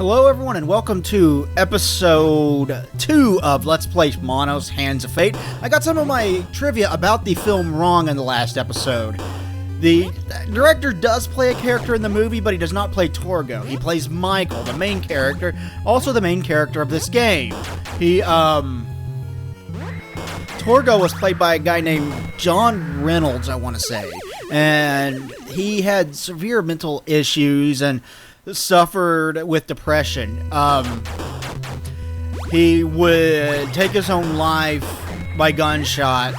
Hello everyone and welcome to episode 2 of Let's Play Manos, Hands of Fate. I got some of my trivia about the film wrong in the last episode. The director does play a character in the movie, but he does not play Torgo. He plays Michael, the main character, also the main character of this game. Torgo was played by a guy named John Reynolds, I want to say. And he had severe mental issues and suffered with depression. He would take his own life by gunshot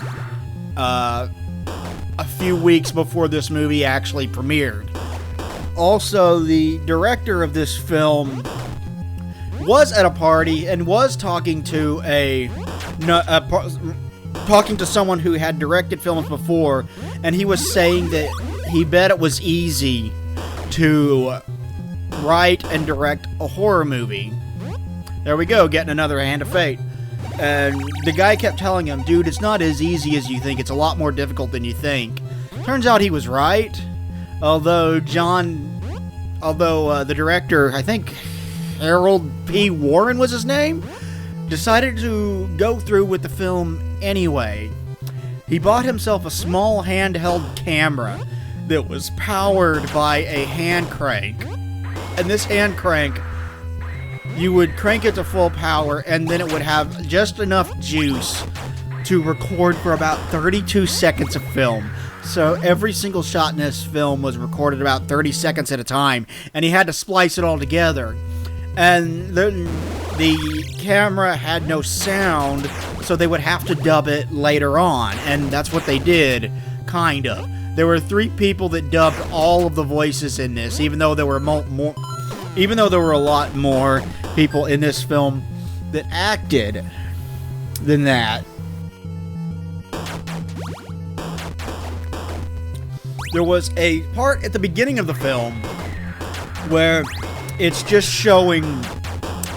a few weeks before this movie actually premiered. Also, the director of this film was at a party and was talking to someone who had directed films before, and he was saying that he bet it was easy to write and direct a horror movie. There we go, getting another Hand of Fate. And the guy kept telling him, dude, it's not as easy as you think, it's a lot more difficult than you think. Turns out he was right, although the director, I think Harold P. Warren was his name, decided to go through with the film anyway. He bought himself a small handheld camera that was powered by a hand crank. And this hand crank, you would crank it to full power, and then it would have just enough juice to record for about 32 seconds of film. So every single shot in this film was recorded about 30 seconds at a time, and he had to splice it all together. And then the camera had no sound, so they would have to dub it later on, and that's what they did, kind of. There were 3 people that dubbed all of the voices in this, even though there were a lot more people in this film that acted than that. There was a part at the beginning of the film where it's just showing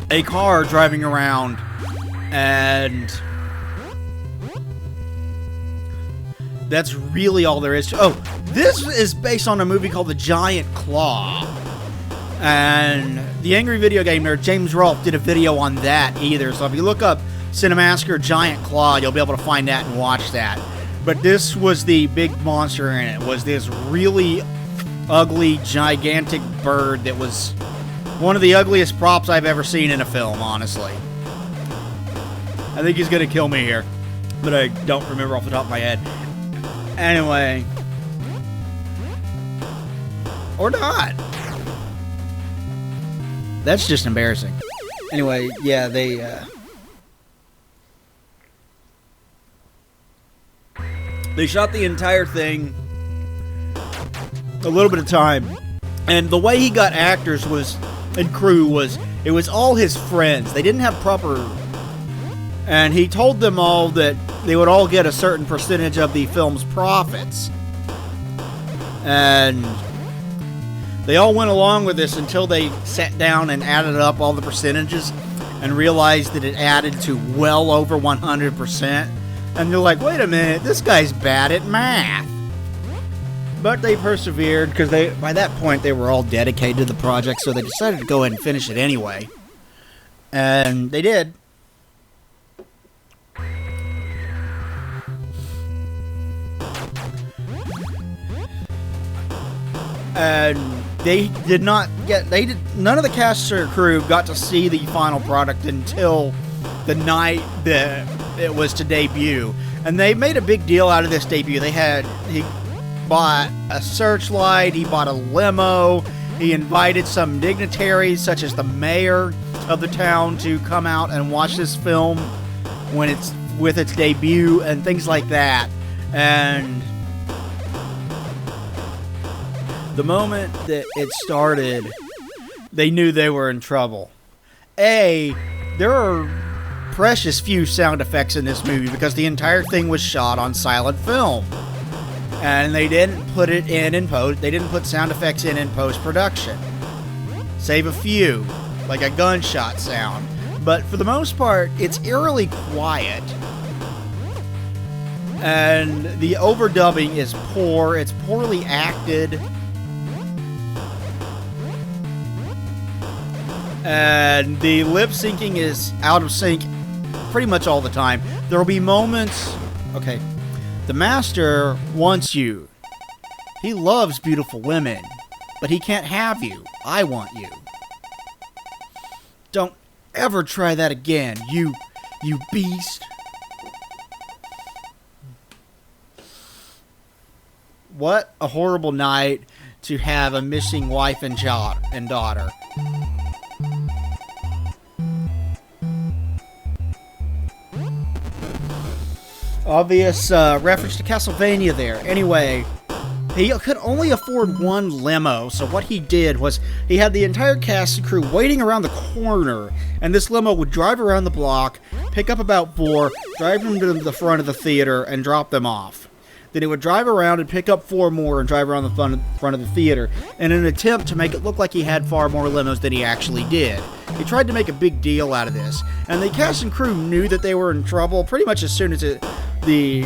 a car driving around, and that's really all there is to... Oh, this is based on a movie called The Giant Claw. And the Angry Video Game Nerd, James Rolfe, did a video on that either. So if you look up Cinemassacre Giant Claw, you'll be able to find that and watch that. But this was the big monster in it. Was this really ugly, gigantic bird that was one of the ugliest props I've ever seen in a film, honestly. I think he's gonna kill me here, but I don't remember off the top of my head. Anyway. Or not. That's just embarrassing. Anyway, yeah, they shot the entire thing a little bit of time. And the way he got actors and crew was, it was all his friends. They didn't have proper... And he told them all that they would all get a certain percentage of the film's profits. And they all went along with this until they sat down and added up all the percentages and realized that it added to well over 100%. And they're like, wait a minute, this guy's bad at math. But they persevered because by that point they were all dedicated to the project, so they decided to go ahead and finish it anyway. And they did. And none of the cast or crew got to see the final product until the night that it was to debut. And they made a big deal out of this debut. He bought a searchlight, he bought a limo, he invited some dignitaries such as the mayor of the town to come out and watch this film when it's with its debut and things like that. And the moment that it started, they knew they were in trouble. There are precious few sound effects in this movie because the entire thing was shot on silent film. And they didn't put it in post. They didn't put sound effects in post-production. Save a few, like a gunshot sound. But for the most part, it's eerily quiet. And the overdubbing is poor. It's poorly acted. and the lip syncing is out of sync pretty much all the time. There will be moments. Okay, the master wants you. He loves beautiful women, but he can't have you. I want you. Don't ever try that again, you beast. What a horrible night to have a missing wife and daughter. Obvious reference to Castlevania there. Anyway, he could only afford one limo, so what he did was he had the entire cast and crew waiting around the corner, and this limo would drive around the block, pick up about 4, drive them to the front of the theater, and drop them off. Then it would drive around and pick up 4 more and drive around the front of the theater in an attempt to make it look like he had far more limos than he actually did. He tried to make a big deal out of this, and the cast and crew knew that they were in trouble pretty much as soon as the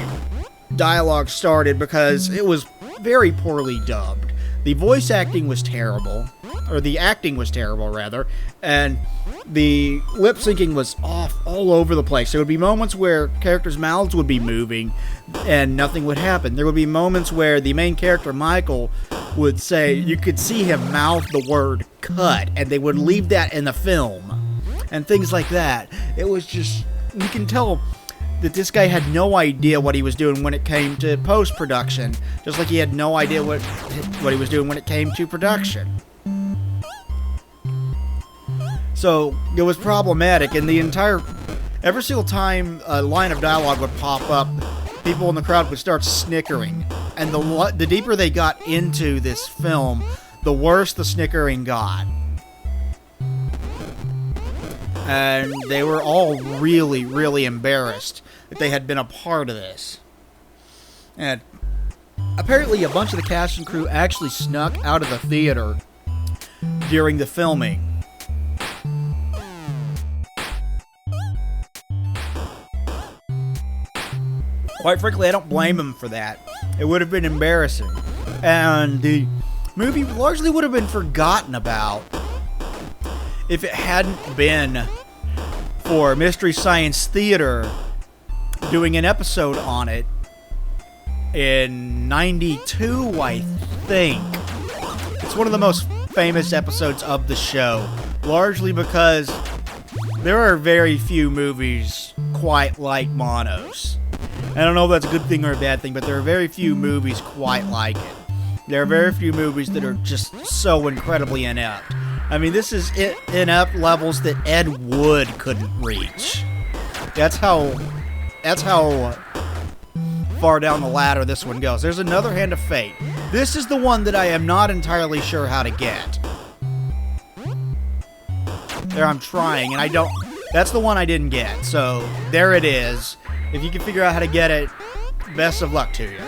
dialogue started, because it was very poorly dubbed. The voice acting was terrible, or the acting was terrible rather, and the lip syncing was off all over the place. There would be moments where characters' mouths would be moving and nothing would happen. There would be moments where the main character, Michael, would say, you could see him mouth the word cut, and they would leave that in the film, and things like that. It was just, you can tell that this guy had no idea what he was doing when it came to post-production, just like he had no idea what he was doing when it came to production. So it was problematic, and every single time a line of dialogue would pop up, people in the crowd would start snickering, and the deeper they got into this film, the worse the snickering got. And they were all really, really embarrassed that they had been a part of this. And apparently a bunch of the cast and crew actually snuck out of the theater during the filming. Quite frankly, I don't blame them for that. It would have been embarrassing. And the movie largely would have been forgotten about if it hadn't been for Mystery Science Theater doing an episode on it in '92, I think. It's one of the most famous episodes of the show, largely because there are very few movies quite like Manos. I don't know if that's a good thing or a bad thing, but there are very few movies quite like it. There are very few movies that are just so incredibly inept. I mean, this is inept levels that Ed Wood couldn't reach. That's how far down the ladder this one goes. There's another Hand of Fate. This is the one that I am not entirely sure how to get. There, I'm trying, and I don't... That's the one I didn't get, so there it is. If you can figure out how to get it, best of luck to you.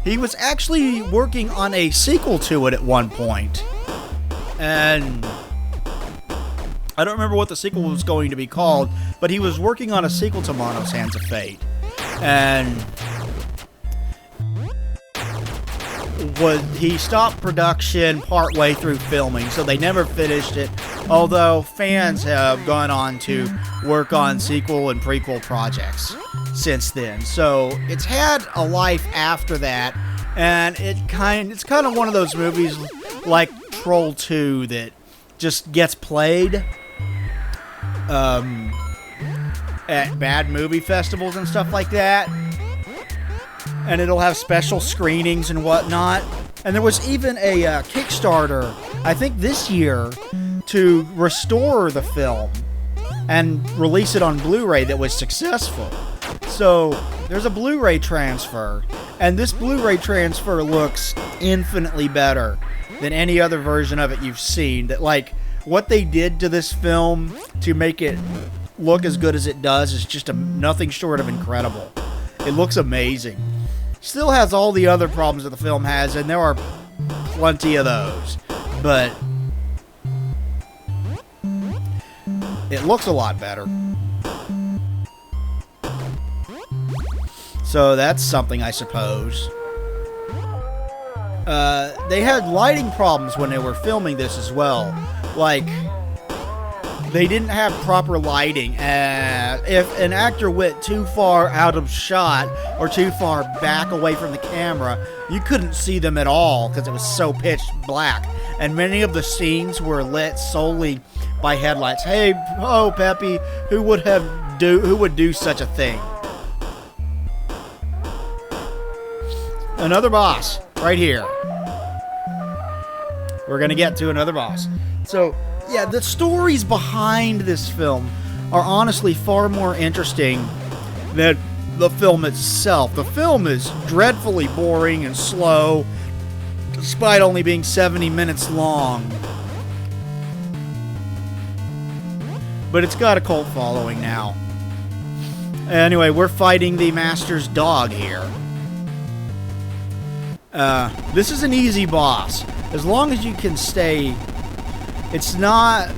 He was actually working on a sequel to it at one point, and I don't remember what the sequel was going to be called, but he was working on a sequel to Manos Hands of Fate, and he stopped production partway through filming, so they never finished it, although fans have gone on to work on sequel and prequel projects since then. So it's had a life after that, and it's kind of one of those movies like Troll 2 that just gets played at bad movie festivals and stuff like that, and it'll have special screenings and whatnot. And there was even a Kickstarter, I think this year, to restore the film and release it on Blu-ray that was successful. So there's a Blu-ray transfer, and this Blu-ray transfer looks infinitely better than any other version of it you've seen. That, like, what they did to this film to make it look as good as it does is just nothing short of incredible. It looks amazing. Still has all the other problems that the film has, and there are plenty of those, but it looks a lot better. So that's something, I suppose. They had lighting problems when they were filming this as well. Like, they didn't have proper lighting. If an actor went too far out of shot or too far back away from the camera, you couldn't see them at all because it was so pitch black. And many of the scenes were lit solely by headlights. Hey, oh, Peppy, who would do such a thing? Another boss right here. We're gonna get to another boss. So, yeah, the stories behind this film are honestly far more interesting than the film itself. The film is dreadfully boring and slow, despite only being 70 minutes long. But it's got a cult following now. Anyway, we're fighting the Master's dog here. This is an easy boss. As long as you can stay... It's not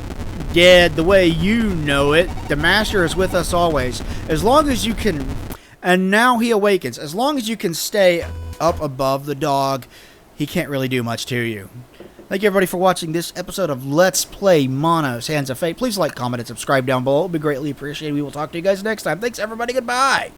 dead the way you know it. The Master is with us always. As long as you can... And now he awakens. As long as you can stay up above the dog, he can't really do much to you. Thank you, everybody, for watching this episode of Let's Play Manos, Hands of Fate. Please like, comment, and subscribe down below. It would be greatly appreciated. We will talk to you guys next time. Thanks, everybody. Goodbye.